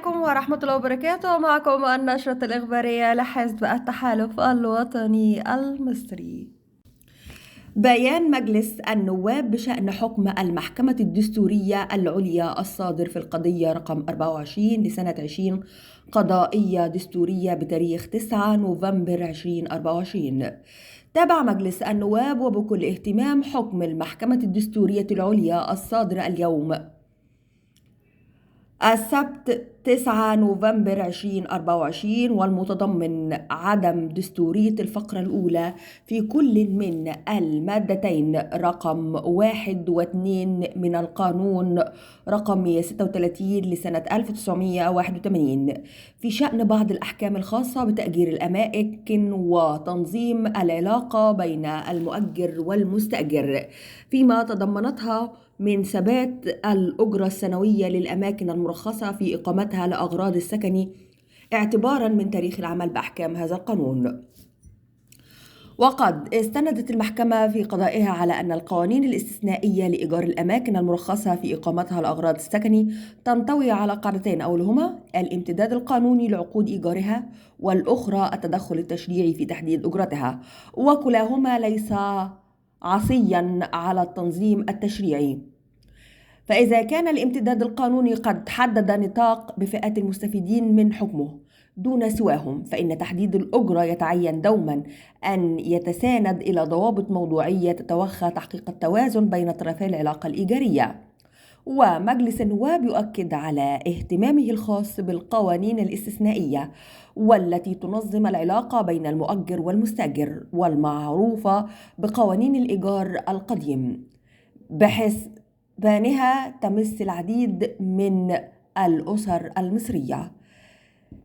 عليكم ورحمة الله وبركاته. معكم النشرة الإخبارية لحزب التحالف الوطني المصري. بيان مجلس النواب بشأن حكم المحكمة الدستورية العليا الصادر في القضية رقم 24 لسنة 20 قضائية دستورية بتاريخ 9 نوفمبر 2024. تابع مجلس النواب وبكل اهتمام حكم المحكمة الدستورية العليا الصادر اليوم السبت 9 نوفمبر 2024 والمتضمن عدم دستورية الفقرة الأولى في كل من المادتين رقم 1 و2 من القانون رقم 136 لسنة 1981 في شأن بعض الأحكام الخاصة بتأجير الأماكن وتنظيم العلاقة بين المؤجر والمستأجر، فيما تضمنتها من ثبات الأجرة السنوية للأماكن المرخصة في إقامتها لأغراض السكن اعتباراً من تاريخ العمل بأحكام هذا القانون. وقد استندت المحكمة في قضائها على أن القوانين الاستثنائية لإيجار الأماكن المرخصة في إقامتها لأغراض السكن تنطوي على قاعدتين، أولهما الامتداد القانوني لعقود إيجارها، والأخرى التدخل التشريعي في تحديد أجرتها، وكلاهما ليس عصياً على التنظيم التشريعي. فإذا كان الامتداد القانوني قد حدد نطاق بفئات المستفيدين من حكمه دون سواهم، فإن تحديد الأجرة يتعين دوما أن يتساند إلى ضوابط موضوعية تتوخى تحقيق التوازن بين طرفي العلاقة الإيجارية. ومجلس النواب يؤكد على اهتمامه الخاص بالقوانين الاستثنائية والتي تنظم العلاقة بين المؤجر والمستأجر، والمعروفة بقوانين الإيجار القديم، بحيث بانها تمس العديد من الأسر المصرية،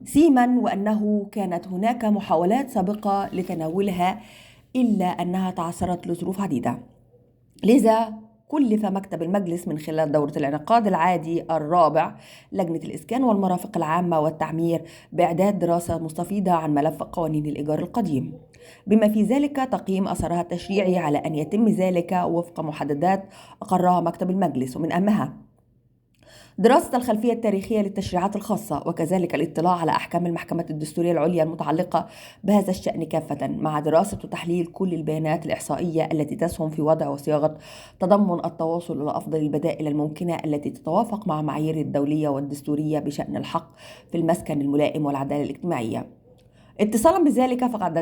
سيما وأنه كانت هناك محاولات سابقة لتناولها إلا أنها تعثرت لظروف عديدة. لذا كلف مكتب المجلس من خلال دورة الانعقاد العادي الرابع لجنة الإسكان والمرافق العامة والتعمير بإعداد دراسة مستفيضة عن ملف قوانين الإيجار القديم، بما في ذلك تقييم أثرها التشريعي على أن يتم ذلك وفق محددات أقرها مكتب المجلس، ومن أهمها دراسة الخلفية التاريخية للتشريعات الخاصة، وكذلك الاطلاع على أحكام المحكمة الدستورية العليا المتعلقة بهذا الشأن كافة، مع دراسة وتحليل كل البيانات الإحصائية التي تسهم في وضع وصياغة تضمن التواصل إلى أفضل البدائل الممكنة التي تتوافق مع معايير الدولية والدستورية بشأن الحق في المسكن الملائم والعدالة الاجتماعية. اتصالا بذلك فقد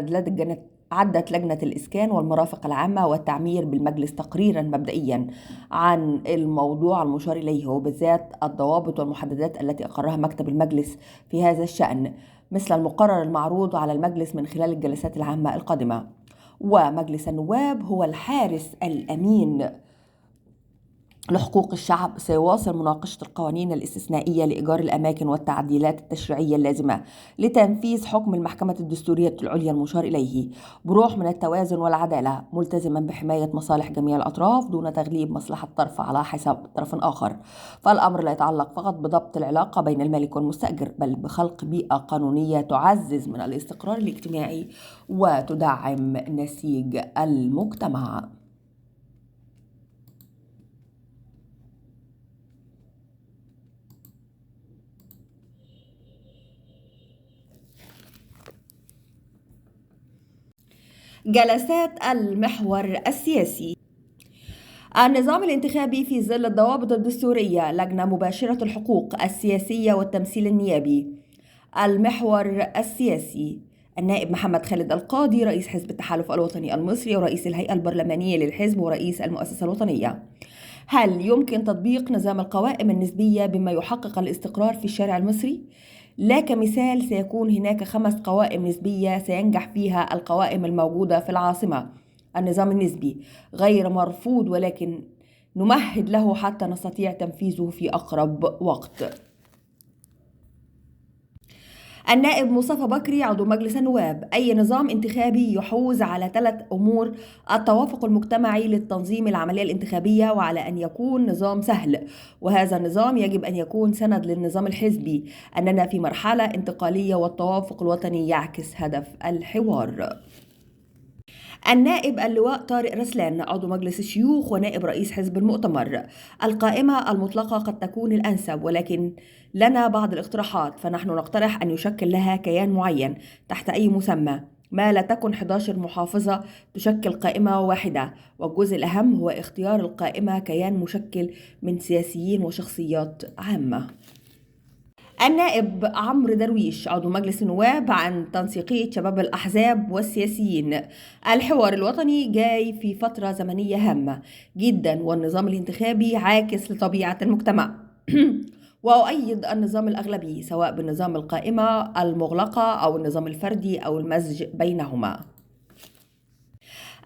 عدت لجنة الإسكان والمرافق العامة والتعمير بالمجلس تقريرا مبدئيا عن الموضوع المشار إليه، وبالذات الضوابط والمحددات التي أقرها مكتب المجلس في هذا الشأن، مثل المقرر المعروض على المجلس من خلال الجلسات العامة القادمة. ومجلس النواب هو الحارس الأمين لحقوق الشعب، سيواصل مناقشة القوانين الاستثنائية لإيجار الأماكن والتعديلات التشريعية اللازمة لتنفيذ حكم المحكمة الدستورية العليا المشار إليه بروح من التوازن والعدالة، ملتزما بحماية مصالح جميع الأطراف دون تغليب مصلحة طرف على حساب طرف آخر. فالأمر لا يتعلق فقط بضبط العلاقة بين المالك والمستأجر، بل بخلق بيئة قانونية تعزز من الاستقرار الاجتماعي وتدعم نسيج المجتمع. جلسات المحور السياسي. النظام الانتخابي في ظل الضوابط الدستورية، لجنة مباشرة الحقوق السياسية والتمثيل النيابي. المحور السياسي: النائب محمد خالد القاضي رئيس حزب التحالف الوطني المصري ورئيس الهيئة البرلمانية للحزب ورئيس المؤسسة الوطنية. هل يمكن تطبيق نظام القوائم النسبية بما يحقق الاستقرار في الشارع المصري؟ لا، كمثال سيكون هناك 5 قوائم نسبية سينجح فيها القوائم الموجودة في العاصمة. النظام النسبي غير مرفوض، ولكن نمهد له حتى نستطيع تنفيذه في أقرب وقت. النائب مصطفى بكري عضو مجلس النواب: أي نظام انتخابي يحوز على 3 أمور: التوافق المجتمعي للتنظيم العملية الانتخابية، وعلى أن يكون نظام سهل، وهذا النظام يجب أن يكون سند للنظام الحزبي، أننا في مرحلة انتقالية والتوافق الوطني يعكس هدف الحوار. النائب اللواء طارق رسلان عضو مجلس الشيوخ ونائب رئيس حزب المؤتمر. القائمة المطلقة قد تكون الأنسب، ولكن لنا بعض الاقتراحات، فنحن نقترح أن يشكل لها كيان معين تحت أي مسمى، ما لا تكن 11 محافظة تشكل قائمة واحدة، والجزء الأهم هو اختيار القائمة كيان مشكل من سياسيين وشخصيات عامة. النائب عمرو درويش عضو مجلس النواب عن تنسيقية شباب الأحزاب والسياسيين. الحوار الوطني جاي في فترة زمنية هامة جدا، والنظام الانتخابي عاكس لطبيعة المجتمع وأؤيد النظام الأغلبي، سواء بالنظام القائمة المغلقة أو النظام الفردي أو المزج بينهما.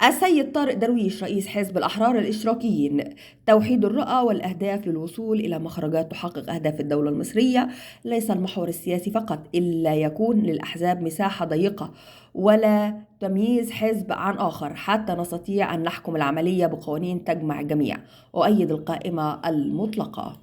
السيد طارق درويش رئيس حزب الأحرار الاشتراكيين. توحيد الرؤى والأهداف للوصول إلى مخرجات تحقق أهداف الدولة المصرية ليس المحور السياسي فقط، إلا يكون للأحزاب مساحة ضيقة ولا تمييز حزب عن آخر، حتى نستطيع أن نحكم العملية بقوانين تجمع الجميع. أؤيد القائمة المطلقة.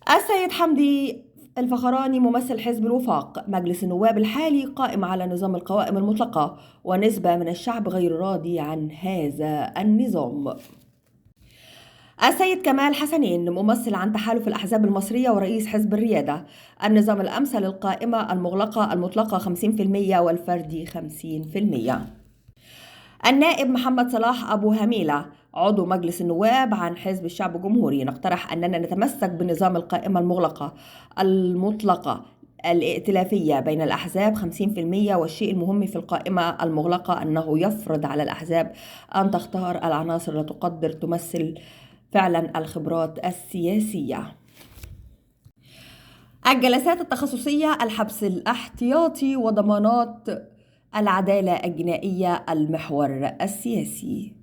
السيد حمدي الفخراني ممثل حزب الوفاق. مجلس النواب الحالي قائم على نظام القوائم المطلقة، ونسبة من الشعب غير راضي عن هذا النظام. السيد كمال حسنين ممثل عن تحالف الأحزاب المصرية ورئيس حزب الريادة. النظام الأمثل القائمة المغلقة المطلقة 50% والفردي 50%. النائب محمد صلاح أبو هميلة عضو مجلس النواب عن حزب الشعب الجمهوري. نقترح أننا نتمسك بنظام القائمة المغلقة المطلقة الائتلافية بين الأحزاب 50%، والشيء المهم في القائمة المغلقة أنه يفرض على الأحزاب أن تختار العناصر التي تقدر تمثل فعلا الخبرات السياسية. الجلسات التخصصية، الحبس الاحتياطي وضمانات العدالة الجنائية المحور السياسي.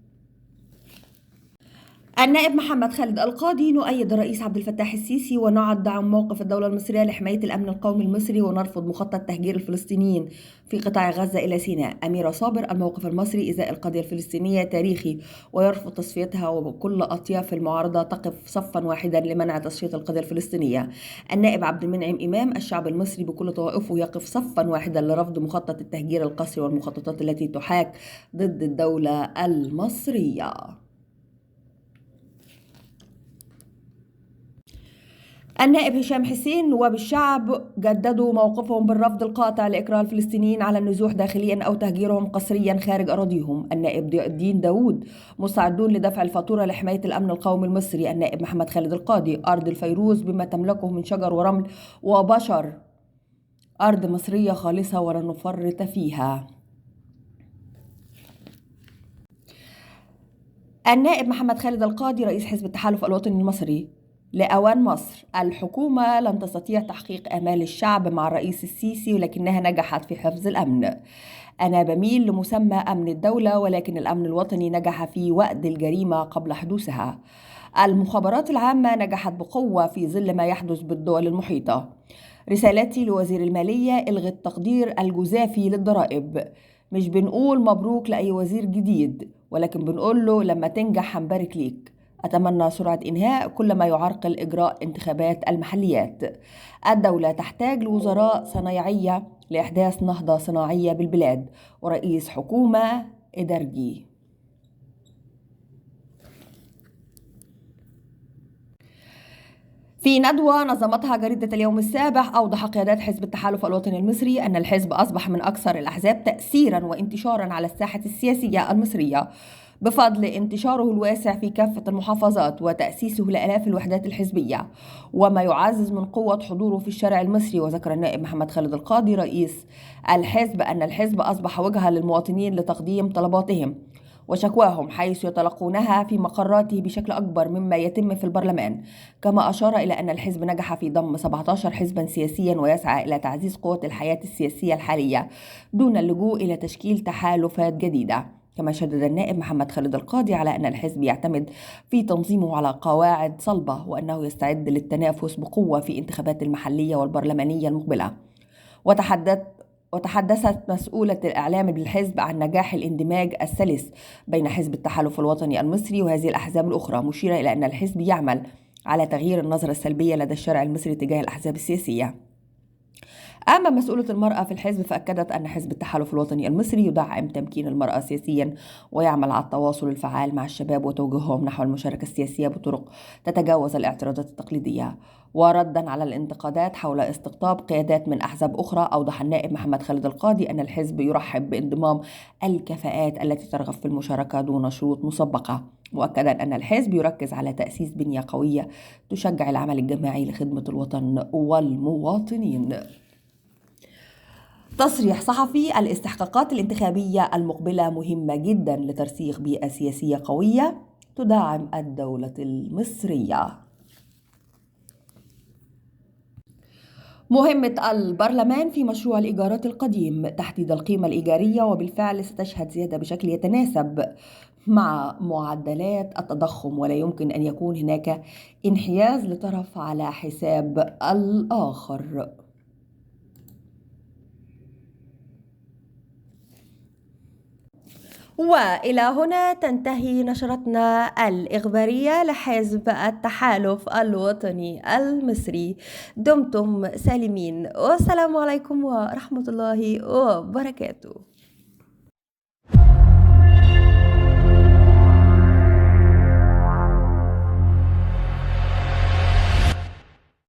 النائب محمد خالد القاضي نؤيد الرئيس عبد الفتاح السيسي وندعم موقف الدولة المصرية لحماية الأمن القومي المصري، ونرفض مخطط تهجير الفلسطينيين في قطاع غزة إلى سيناء. أميرة صابر الموقف المصري إزاء القضية الفلسطينية تاريخي ويرفض تصفيتها، وكل أطياف المعارضة تقف صفا واحدا لمنع تصفية القضية الفلسطينية. النائب عبد المنعم إمام الشعب المصري بكل طوائفه يقف صفا واحدا لرفض مخطط التهجير القسري والمخططات التي تحاك ضد الدولة المصرية. النائب هشام حسين نواب الشعب جددوا موقفهم بالرفض القاطع لإكراه الفلسطينيين على النزوح داخليا أو تهجيرهم قسريا خارج أراضيهم. النائب ضياء الدين داوود مستعدون لدفع الفاتورة لحماية الأمن القومي المصري. النائب محمد خالد القاضي أرض الفيروز بما تملكه من شجر ورمل وبشر أرض مصرية خالصة ولن نفرط فيها. النائب محمد خالد القاضي رئيس حزب التحالف الوطني المصري. لأوان مصر، الحكومة لن تستطيع تحقيق آمال الشعب مع الرئيس السيسي، ولكنها نجحت في حفظ الأمن. أنا بميل لمسمى أمن الدولة، ولكن الأمن الوطني نجح في وأد الجريمة قبل حدوثها. المخابرات العامة نجحت بقوة في ظل ما يحدث بالدول المحيطة. رسالتي لوزير المالية: إلغي التقدير الجزافي للضرائب. مش بنقول مبروك لأي وزير جديد، ولكن بنقول له لما تنجح هنبارك ليك. أتمنى سرعة إنهاء كل ما يعرقل إجراء انتخابات المحليات. الدولة تحتاج لوزراء صنايعية لإحداث نهضة صناعية بالبلاد، ورئيس حكومة إدارجي. في ندوة نظمتها جريدة اليوم السابع، أوضح قيادات حزب التحالف الوطني المصري أن الحزب أصبح من أكثر الأحزاب تأثيرا وانتشارا على الساحة السياسية المصرية بفضل انتشاره الواسع في كافة المحافظات وتأسيسه لآلاف الوحدات الحزبية، وما يعزز من قوة حضوره في الشارع المصري. وذكر النائب محمد خالد القاضي رئيس الحزب أن الحزب أصبح وجهة للمواطنين لتقديم طلباتهم وشكواهم، حيث يتلقونها في مقراته بشكل أكبر مما يتم في البرلمان. كما أشار إلى أن الحزب نجح في ضم 17 حزبا سياسيا ويسعى إلى تعزيز قوة الحياة السياسية الحالية دون اللجوء إلى تشكيل تحالفات جديدة. كما شدد النائب محمد خالد القاضي على أن الحزب يعتمد في تنظيمه على قواعد صلبة، وأنه يستعد للتنافس بقوة في انتخابات المحلية والبرلمانية المقبلة. وتحدثت مسؤولة الإعلام بالحزب عن نجاح الاندماج السلس بين حزب التحالف الوطني المصري وهذه الأحزاب الأخرى، مشيرة إلى أن الحزب يعمل على تغيير النظرة السلبية لدى الشارع المصري تجاه الأحزاب السياسية. أما مسؤولة المرأة في الحزب فأكدت أن حزب التحالف الوطني المصري يدعم تمكين المرأة سياسيا ويعمل على التواصل الفعال مع الشباب وتوجيههم نحو المشاركة السياسية بطرق تتجاوز الاعتراضات التقليدية. وردا على الانتقادات حول استقطاب قيادات من أحزاب أخرى، أوضح النائب محمد خالد القاضي أن الحزب يرحب بانضمام الكفاءات التي ترغب في المشاركة دون شروط مسبقة، مؤكدا أن الحزب يركز على تأسيس بنية قوية تشجع العمل الجماعي لخدمة الوطن والمواطنين. تصريح صحفي: الاستحقاقات الانتخابية المقبلة مهمة جدا لترسيخ بيئة سياسية قوية تدعم الدولة المصرية. مهمة البرلمان في مشروع الإيجارات القديم تحديد القيمة الإيجارية، وبالفعل ستشهد زيادة بشكل يتناسب مع معدلات التضخم، ولا يمكن أن يكون هناك انحياز لطرف على حساب الآخر. وإلى هنا تنتهي نشرتنا الإخبارية لحزب التحالف الوطني المصري. دمتم سالمين، والسلام عليكم ورحمة الله وبركاته.